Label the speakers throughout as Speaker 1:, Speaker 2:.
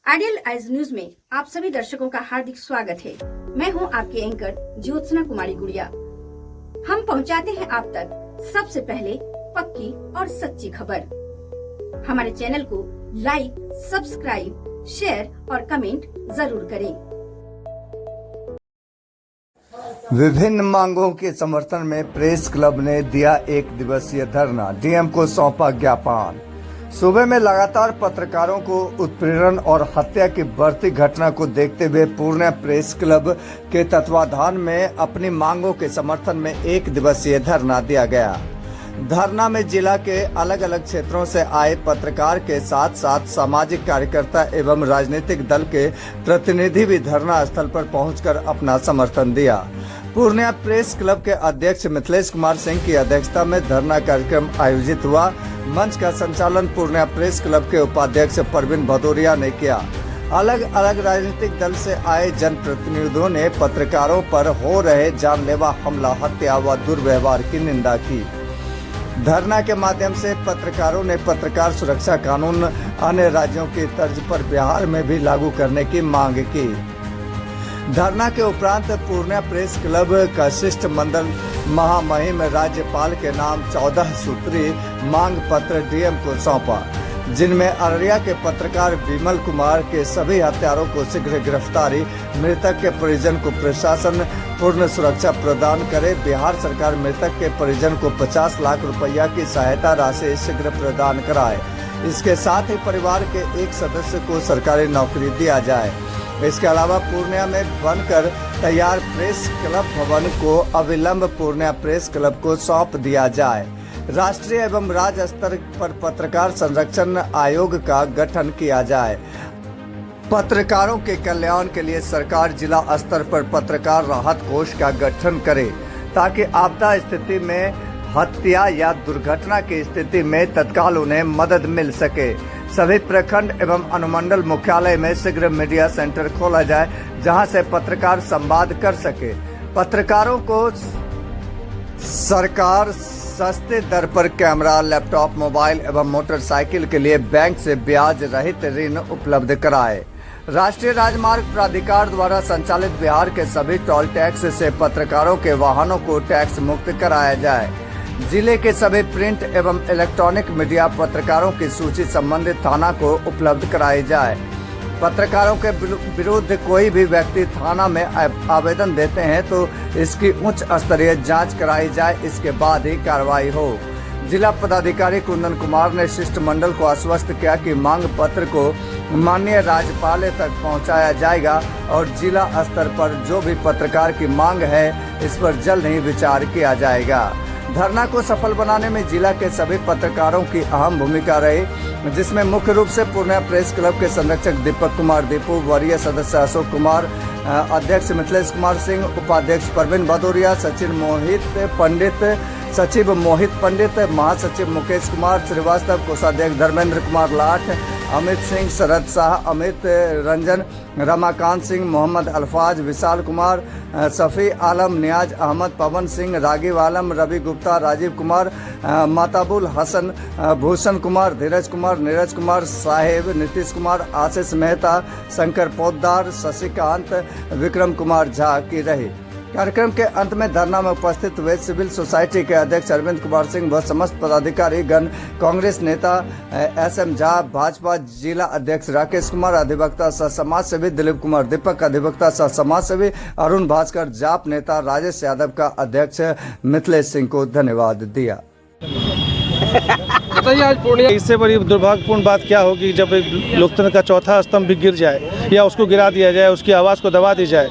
Speaker 1: Ideal eyes news में आप सभी दर्शकों का हार्दिक स्वागत है। मैं हूं आपके एंकर ज्योत्सना कुमारी गुड़िया। हम पहुंचाते हैं आप तक सबसे पहले पक्की और सच्ची खबर। हमारे चैनल को लाइक, सब्सक्राइब, शेयर और कमेंट जरूर करें।
Speaker 2: विभिन्न मांगों के समर्थन में प्रेस क्लब ने दिया एक दिवसीय धरना, डीएम को सौंपा ज्ञापन। सूबे में लगातार पत्रकारों को उत्पीड़न और हत्या की बढ़ती घटना को देखते हुए पूर्णिया प्रेस क्लब के तत्वाधान में अपनी मांगों के समर्थन में एक दिवसीय धरना दिया गया। धरना में जिला के अलग अलग क्षेत्रों से आए पत्रकार के साथ साथ सामाजिक कार्यकर्ता एवं राजनीतिक दल के प्रतिनिधि भी धरना स्थल पर पहुंचकर अपना समर्थन दिया। पूर्णिया प्रेस क्लब के अध्यक्ष मिथिलेश कुमार सिंह की अध्यक्षता में धरना कार्यक्रम आयोजित हुआ। मंच का संचालन पूर्णिया प्रेस क्लब के उपाध्यक्ष परवीन भदौरिया ने किया। अलग अलग राजनीतिक दल से आए जनप्रतिनिधियों ने पत्रकारों पर हो रहे जानलेवा हमला, हत्या व दुर्व्यवहार की निंदा की। धरना के माध्यम से पत्रकारों ने पत्रकार सुरक्षा कानून अन्य राज्यों की तर्ज पर बिहार में भी लागू करने की मांग की। धरना के उपरांत पूर्णिया प्रेस क्लब का शिष्टमंडल महामहिम राज्यपाल के नाम 14 सूत्री मांग पत्र डीएम को सौंपा, जिनमें अररिया के पत्रकार विमल कुमार के सभी हत्यारों को शीघ्र गिरफ्तारी, मृतक के परिजन को प्रशासन पूर्ण सुरक्षा प्रदान करे, बिहार सरकार मृतक के परिजन को 50 लाख रुपया की सहायता राशि शीघ्र प्रदान कराए। इसके साथ ही परिवार के एक सदस्य को सरकारी नौकरी दिया जाए। इसके अलावा पूर्णिया में बनकर तैयार प्रेस क्लब भवन को अविलंब पूर्णिया प्रेस क्लब को सौंप दिया जाए। राष्ट्रीय एवं राज्य स्तर पर पत्रकार संरक्षण आयोग का गठन किया जाए। पत्रकारों के कल्याण के लिए सरकार जिला स्तर पर पत्रकार राहत कोष का गठन करे, ताकि आपदा स्थिति में, हत्या या दुर्घटना की स्थिति में तत्काल उन्हें मदद मिल सके। सभी प्रखंड एवं अनुमंडल मुख्यालय में शीघ्र मीडिया सेंटर खोला जाए, जहां से पत्रकार संवाद कर सके। पत्रकारों को सरकार सस्ते दर पर कैमरा, लैपटॉप, मोबाइल एवं मोटरसाइकिल के लिए बैंक से ब्याज रहित ऋण उपलब्ध कराए। राष्ट्रीय राजमार्ग प्राधिकार द्वारा संचालित बिहार के सभी टोल टैक्स से पत्रकारों के वाहनों को टैक्स मुक्त कराया जाए। जिले के सभी प्रिंट एवं इलेक्ट्रॉनिक मीडिया पत्रकारों की सूची संबंधित थाना को उपलब्ध कराई जाए। पत्रकारों के विरुद्ध कोई भी व्यक्ति थाना में आवेदन देते हैं तो इसकी उच्च स्तरीय जांच कराई जाए, इसके बाद ही कार्रवाई हो। जिला पदाधिकारी कुंदन कुमार ने शिष्टमंडल को आश्वस्त किया कि मांग पत्र को माननीय राज्यपाल तक पहुंचाया जाएगा और जिला स्तर पर जो भी पत्रकार की मांग है इस पर जल्द ही विचार किया जाएगा। धरना को सफल बनाने में जिला के सभी पत्रकारों की अहम भूमिका रही, जिसमें मुख्य रूप से पूर्णिया प्रेस क्लब के संरक्षक दीपक कुमार दीपू, वरीय सदस्य अशोक कुमार, अध्यक्ष मिथिलेश कुमार सिंह, उपाध्यक्ष परवीन भदौरिया, सचिव मोहित पंडित, महासचिव मुकेश कुमार श्रीवास्तव, कोषाध्यक्ष धर्मेंद्र कुमार लाठ, अमित सिंह, शरद शाह, अमित रंजन, रमाकांत सिंह, मोहम्मद अल्फाज, विशाल कुमार, सफ़ी आलम, नियाज अहमद, पवन सिंह, रागिब आलम, रवि गुप्ता, राजीव कुमार, माताबुल हसन, भूषण कुमार, धीरज कुमार, नीरज कुमार साहेब, नीतीश कुमार, आशीष मेहता, शंकर पोद्दार, शशिकांत, विक्रम कुमार झा की रही। कार्यक्रम के अंत में धरना में उपस्थित हुए सिविल सोसाइटी के अध्यक्ष अरविंद कुमार सिंह व समस्त पदाधिकारी गण, कांग्रेस नेता एसएम झा, भाजपा जिला अध्यक्ष राकेश कुमार, अधिवक्ता सह समाज सेवी दिलीप कुमार दीपक, अधिवक्ता सह समाज सेवी अरुण भास्कर, जाप नेता राजेश यादव का अध्यक्ष मिथिलेश सिंह को धन्यवाद दिया।
Speaker 3: बताइए, आज पूर्णिया इससे बड़ी दुर्भाग्यपूर्ण बात क्या होगी जब एक लोकतंत्र का चौथा स्तंभ भी गिर जाए या उसको गिरा दिया जाए, उसकी आवाज़ को दबा दी जाए,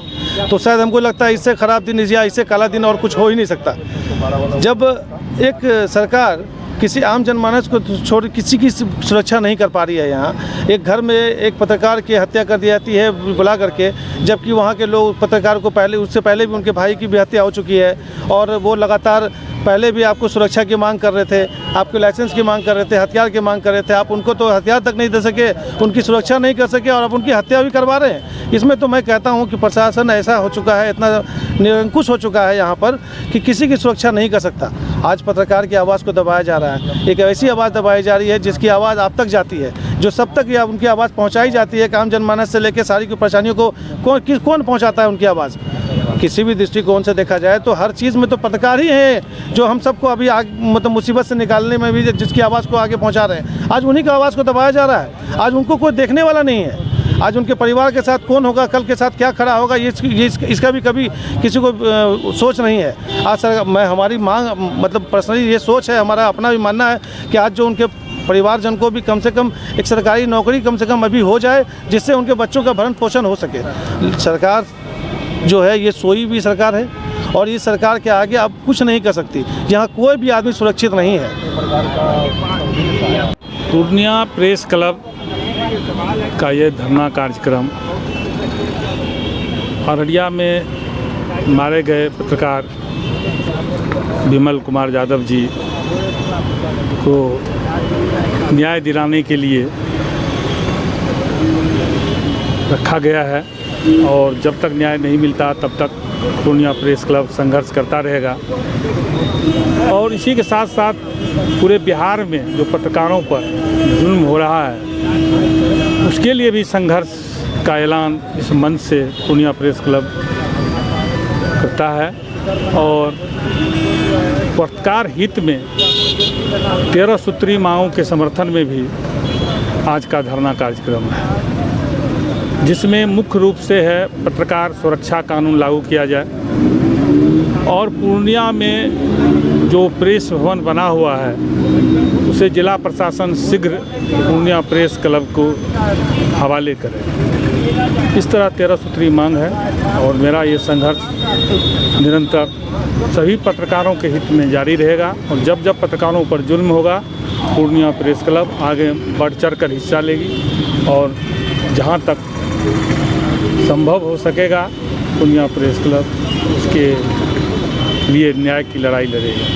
Speaker 3: तो शायद हमको लगता है इससे ख़राब दिन या इससे काला दिन और कुछ हो ही नहीं सकता। जब एक सरकार किसी आम जनमानस को छोड़ किसी की सुरक्षा नहीं कर पा रही है, यहाँ एक घर में एक पत्रकार की हत्या कर दी जाती है बुला करके, जबकि वहाँ के लोग पत्रकार को उससे पहले भी उनके भाई की भी हत्या हो चुकी है और वो लगातार पहले भी आपको सुरक्षा की मांग कर रहे थे, आपके लाइसेंस की मांग कर रहे थे, हथियार की मांग कर रहे थे, आप उनको तो हथियार तक नहीं दे सके, उनकी सुरक्षा नहीं कर सके और आप उनकी हत्या भी करवा रहे हैं। इसमें तो मैं कहता हूं कि प्रशासन ऐसा हो चुका है, इतना निरंकुश हो चुका है यहाँ पर कि किसी की सुरक्षा नहीं कर सकता। आज पत्रकार की आवाज़ को दबाया जा रहा है। रहा है। एक ऐसी आवाज़ दबाई जा रही है जिसकी आवाज़ आप तक जाती है, जो सब तक या उनकी आवाज़ पहुंचाई जाती है। आम जनमानस से लेकर सारी की परेशानियों को कौन पहुंचाता है उनकी आवाज़। किसी भी दृष्टिकोण से देखा जाए तो हर चीज़ में तो पत्रकार ही हैं जो हम सबको अभी मतलब मुसीबत से निकालने में भी जिसकी आवाज़ को आगे पहुंचा रहे हैं। आज उन्हीं की आवाज़ को दबाया जा रहा है। आज उनको कोई देखने वाला नहीं है। आज उनके परिवार के साथ कौन होगा, कल के साथ क्या खड़ा होगा, इसका भी कभी किसी को सोच नहीं है। आज सर हमारी मांग मतलब पर्सनली ये सोच है, हमारा अपना भी मानना है कि आज जो उनके परिवारजन को भी कम से कम एक सरकारी नौकरी कम से कम अभी हो जाए, जिससे उनके बच्चों का भरण पोषण हो सके। सरकार जो है ये सोई भी सरकार है और इस सरकार के आगे अब कुछ नहीं कर सकती। यहाँ कोई भी आदमी सुरक्षित नहीं है।
Speaker 4: पूर्णिया प्रेस क्लब का ये धरना कार्यक्रम अररिया में मारे गए पत्रकार विमल कुमार यादव जी को न्याय दिलाने के लिए रखा गया है और जब तक न्याय नहीं मिलता तब तक पूर्णिया प्रेस क्लब संघर्ष करता रहेगा। और इसी के साथ साथ पूरे बिहार में जो पत्रकारों पर जुल्म हो रहा है उसके लिए भी संघर्ष का ऐलान इस मंच से पूर्णिया प्रेस क्लब करता है। और पत्रकार हित में 13 सूत्री मांगों के समर्थन में भी आज का धरना कार्यक्रम है, जिसमें मुख्य रूप से है पत्रकार सुरक्षा कानून लागू किया जाए और पूर्णिया में जो प्रेस भवन बना हुआ है उसे जिला प्रशासन शीघ्र पूर्णिया प्रेस क्लब को हवाले करे। इस तरह 13 सूत्री मांग है और मेरा ये संघर्ष निरंतर सभी पत्रकारों के हित में जारी रहेगा। और जब जब पत्रकारों पर जुल्म होगा पूर्णिया प्रेस क्लब आगे बढ़ चढ़ कर हिस्सा लेगी और जहाँ तक संभव हो सकेगा पूर्णिया प्रेस क्लब उसके लिए न्याय की लड़ाई लड़ेगी।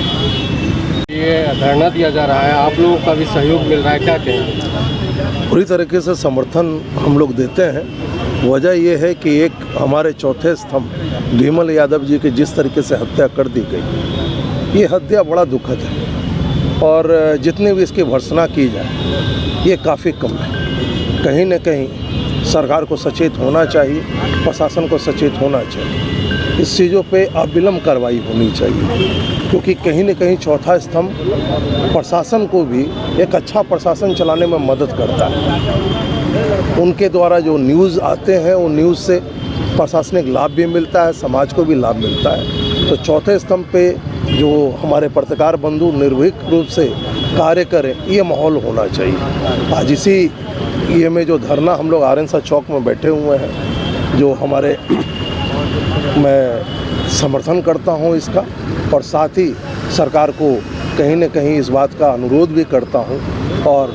Speaker 5: ये धरना दिया जा रहा है, आप लोगों का भी सहयोग मिल रहा है, क्या कहेंगे?
Speaker 6: पूरी तरीके से समर्थन हम लोग देते हैं। वजह यह है कि एक हमारे चौथे स्तंभ विमल यादव जी की जिस तरीके से हत्या कर दी गई, ये हत्या बड़ा दुखद है और जितनी भी इसकी भर्त्सना की जाए ये काफ़ी कम है। कहीं न कहीं सरकार को सचेत होना चाहिए, प्रशासन को सचेत होना चाहिए, इस चीज़ों पे अविलंब कार्रवाई होनी चाहिए, क्योंकि कहीं न कहीं चौथा स्तंभ प्रशासन को भी एक अच्छा प्रशासन चलाने में मदद करता है। उनके द्वारा जो न्यूज़ आते हैं उन न्यूज़ से प्रशासनिक लाभ भी मिलता है, समाज को भी लाभ मिलता है। तो चौथे स्तंभ पे जो हमारे पत्रकार बंधु निर्भीक रूप से कार्य करें, ये माहौल होना चाहिए। आज इसी ये में जो धरना हम लोग आरएनसा चौक में बैठे हुए हैं, जो हमारे मैं समर्थन करता हूं इसका और साथ ही सरकार को कहीं न कहीं इस बात का अनुरोध भी करता हूं और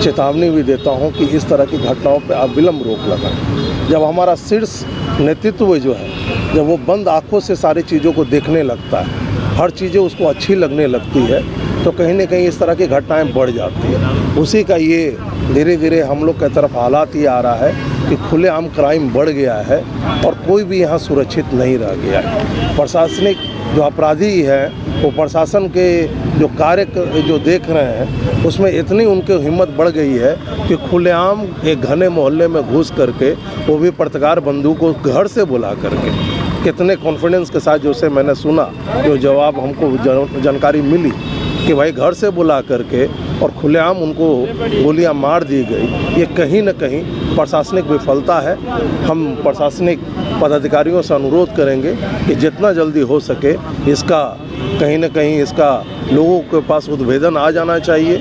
Speaker 6: चेतावनी भी देता हूं कि इस तरह की घटनाओं पर अविलंब रोक लगाएं। जब हमारा शीर्ष नेतृत्व जो है, जब वो बंद आँखों से सारी चीज़ों को देखने लगता है, हर चीज़ें उसको अच्छी लगने लगती है, तो कहीं न कहीं इस तरह की घटनाएं बढ़ जाती है। उसी का ये धीरे धीरे हम लोग की तरफ हालात ये आ रहा है कि खुलेआम क्राइम बढ़ गया है और कोई भी यहाँ सुरक्षित नहीं रह गया है। प्रशासनिक जो अपराधी हैं वो प्रशासन के जो कार्य जो देख रहे हैं उसमें इतनी उनकी हिम्मत बढ़ गई है कि खुलेआम एक घने मोहल्ले में घुस करके, वो भी पत्रकार बंधु को घर से बुला करके, कितने कॉन्फिडेंस के साथ, जैसे मैंने सुना जो जवाब हमको जानकारी मिली कि भाई घर से बुला करके और खुलेआम उनको गोलियां मार दी गई, ये कहीं न कहीं प्रशासनिक विफलता है। हम प्रशासनिक पदाधिकारियों से अनुरोध करेंगे कि जितना जल्दी हो सके इसका कहीं न कहीं इसका लोगों के पास उद्भेदन आ जाना चाहिए,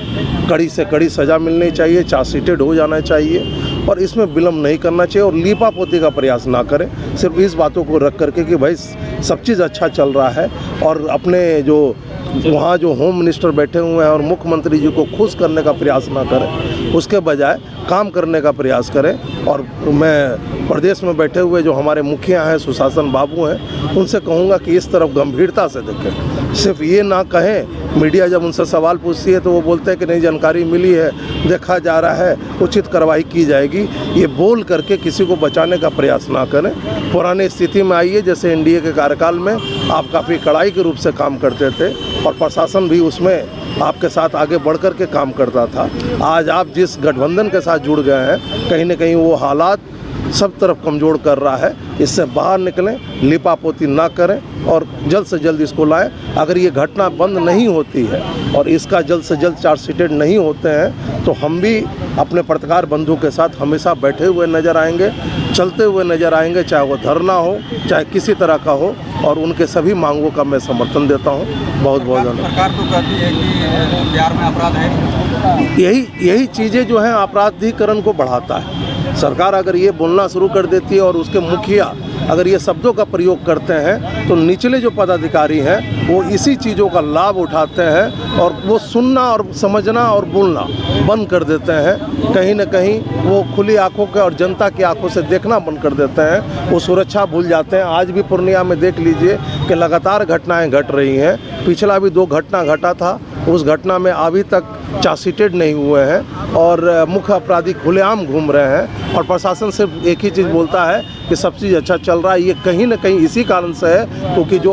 Speaker 6: कड़ी से कड़ी सज़ा मिलनी चाहिए, चार्जशीटेड हो जाना चाहिए और इसमें विलम्ब नहीं करना चाहिए और लीपापोती का प्रयास ना करें। सिर्फ इस बातों को रख करके कि भाई सब चीज़ अच्छा चल रहा है और अपने जो वहाँ जो होम मिनिस्टर बैठे हुए हैं और मुख्यमंत्री जी को खुश करने का प्रयास ना करें, उसके बजाय काम करने का प्रयास करें। और मैं प्रदेश में बैठे हुए जो हमारे मुखिया हैं, सुशासन बाबू हैं, उनसे कहूँगा कि इस तरफ गंभीरता से देखें। सिर्फ ये ना कहें, मीडिया जब उनसे सवाल पूछती है तो वो बोलते हैं कि नहीं जानकारी मिली है, देखा जा रहा है, उचित कार्रवाई की जाएगी। ये बोल करके किसी को बचाने का प्रयास ना करें। पुरानी स्थिति में आइए, जैसे एनडीए के कार्यकाल में आप काफ़ी कड़ाई के रूप से काम करते थे और प्रशासन भी उसमें आपके साथ आगे बढ़ कर के काम करता था। आज आप जिस गठबंधन के साथ जुड़ गए हैं, कहीं ना कहीं वो हालात सब तरफ कमज़ोर कर रहा है। इससे बाहर निकलें, लिपापोती ना करें और जल्द से जल्द इसको लाएं। अगर ये घटना बंद नहीं होती है और इसका जल्द से जल्द चार्जशीटेड नहीं होते हैं तो हम भी अपने पत्रकार बंधु के साथ हमेशा बैठे हुए नज़र आएंगे, चलते हुए नज़र आएंगे, चाहे वो धरना हो, चाहे किसी तरह का हो, और उनके सभी मांगों का मैं समर्थन देता हूँ। बहुत बहुत धन्यवाद।
Speaker 7: सरकार तो कहती है कि बिहार में अपराध है,
Speaker 6: यही चीज़ें जो हैं आपराधिकरण को बढ़ाता है। सरकार अगर ये बोलना शुरू कर देती है और उसके मुखिया अगर ये शब्दों का प्रयोग करते हैं तो निचले जो पदाधिकारी हैं वो इसी चीज़ों का लाभ उठाते हैं और वो सुनना और समझना और बोलना बंद कर देते हैं। कहीं ना कहीं वो खुली आंखों के और जनता की आंखों से देखना बंद कर देते हैं, वो सुरक्षा भूल जाते हैं। आज भी पूर्णिया में देख लीजिए कि लगातार घटनाएं घट रही हैं। पिछला भी 2 घटना घटा था, उस घटना में अभी तक चार्जशीटेड नहीं हुए हैं और मुख्य अपराधी खुलेआम घूम रहे हैं और प्रशासन सिर्फ एक ही चीज़ बोलता है कि सब चीज़ अच्छा चल रहा है। ये कहीं ना कहीं इसी कारण से है क्योंकि जो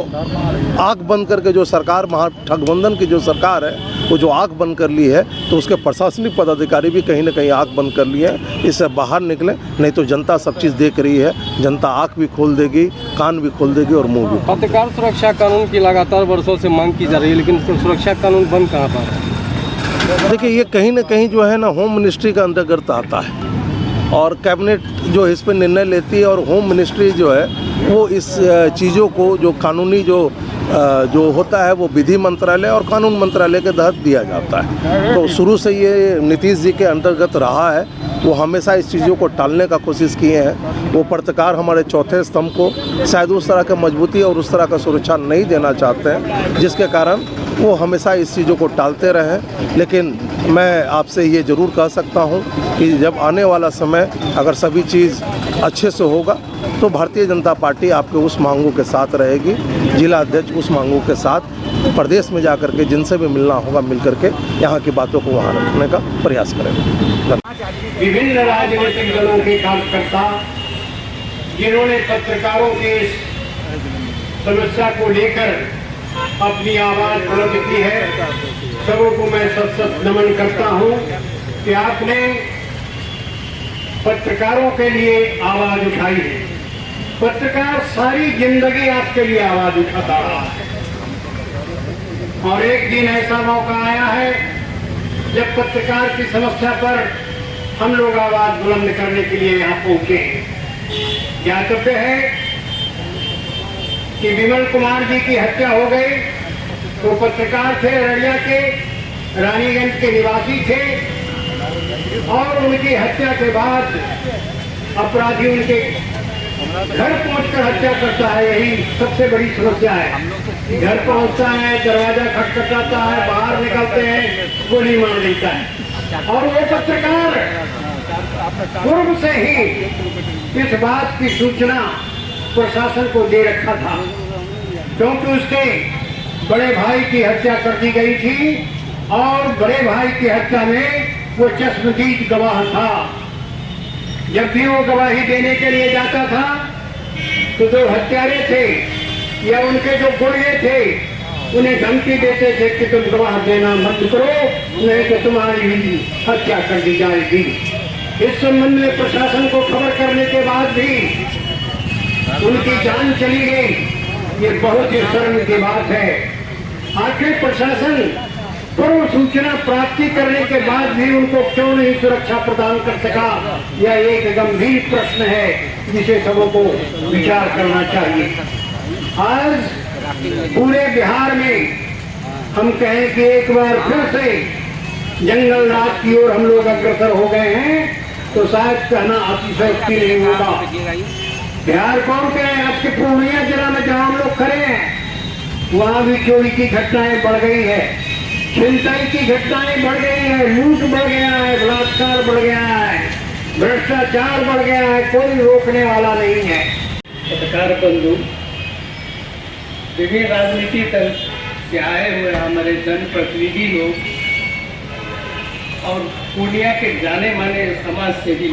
Speaker 6: आँख बंद करके जो सरकार महागठबंधन की जो सरकार है वो जो आँख बंद कर ली है तो उसके प्रशासनिक पदाधिकारी भी कहीं ना कहीं आँख बंद कर लिए हैं। इससे बाहर निकलें, नहीं तो जनता सब चीज़ देख रही है। जनता आँख भी खोल देगी, कान भी खोल देगी और मुँह भी।
Speaker 5: पत्रकार सुरक्षा कानून की लगातार वर्षों से मांग की जा रही है, लेकिन सुरक्षा कानून बन कहाँ पा रहा है?
Speaker 6: देखिए, ये कहीं ना कहीं जो है ना होम मिनिस्ट्री का अंतर्गत आता है और कैबिनेट जो इस पर निर्णय लेती है और होम मिनिस्ट्री जो है वो इस चीज़ों को जो कानूनी जो होता है वो विधि मंत्रालय और कानून मंत्रालय के तहत दिया जाता है। तो शुरू से ये नीतीश जी के अंतर्गत रहा है। वो हमेशा इस चीज़ों को टालने का कोशिश किए हैं। वो पत्रकार हमारे चौथे स्तंभ को शायद उस तरह की मजबूती और उस तरह का सुरक्षा नहीं देना चाहते हैं, जिसके कारण वो हमेशा इस चीज़ों को टालते रहे। लेकिन मैं आपसे ये ज़रूर कह सकता हूँ कि जब आने वाला समय अगर सभी चीज़ अच्छे से होगा तो भारतीय जनता पार्टी आपके उस मांगों के साथ रहेगी। जिला अध्यक्ष उस मांगों के साथ प्रदेश में जाकर के जिनसे भी मिलना होगा मिल करके यहाँ की बातों को वहाँ रखने का प्रयास करेंगे।
Speaker 8: विभिन्न राजनीतिक दलों के कार्यकर्ता जिन्होंने पत्रकारों की इस समस्या को लेकर अपनी आवाज बुलंद की है, सबों को मैं सत नमन करता हूं कि आपने पत्रकारों के लिए आवाज उठाई है। पत्रकार सारी जिंदगी आपके लिए आवाज उठाता रहा है और एक दिन ऐसा मौका आया है जब पत्रकार की समस्या पर हम लोग आवाज बुलंद करने के लिए यहाँ पहुंचे हैं। ज्ञातव्य है कि विमल कुमार जी की हत्या हो गई तो पत्रकार थे, अररिया के रानीगंज के निवासी थे और उनकी हत्या के बाद अपराधी उनके घर पहुंचकर हत्या करता है। यही सबसे बड़ी समस्या है। घर पहुंचता है, दरवाजा खटखटाता है, बाहर निकलते हैं, गोली मार देता है। और वो पत्रकार पूर्व से ही इस बात की सूचना प्रशासन को दे रखा था क्योंकि उसके बड़े भाई की हत्या कर दी गई थी और बड़े भाई की हत्या में वो चश्मदीद गवाह था। जब भी वो गवाही देने के लिए जाता था तो जो हत्यारे थे या उनके जो गुर्गे थे उन्हें धमकी देते थे कि तुम गवाह देना मत करो, नहीं तो तुम्हारी भी हत्या कर दी जाएगी। इस संबंध में प्रशासन को खबर करने के बाद भी उनकी जान चली गई। ये बहुत ही शर्म की बात है। आखिर प्रशासन पूर्व सूचना प्राप्ति करने के बाद भी उनको क्यों नहीं सुरक्षा प्रदान कर सका, यह एक गंभीर प्रश्न है जिसे सबों को विचार करना चाहिए। आज पूरे बिहार में हम कहें कि एक बार फिर से जंगल राज की ओर हम लोग अग्रसर हो गए हैं तो शायद कहना अतिशयोक्ति नहीं होगा। बिहार कौन कहे, आपके पूर्णिया जिला में जहाँ हम लोग खड़े हैं वहाँ भी चोरी की घटनाएं बढ़ गई है, छिनताई की घटनाएं बढ़ गई है, लूट बढ़ गया है, बलात्कार बढ़ गया है, भ्रष्टाचार बढ़ गया है, कोई रोकने वाला नहीं है।
Speaker 9: पत्रकार बंधु, विभिन्न राजनीति दल से आए हुए हमारे जनप्रतिनिधि लोग और पूर्णिया के जाने माने समाज सेवी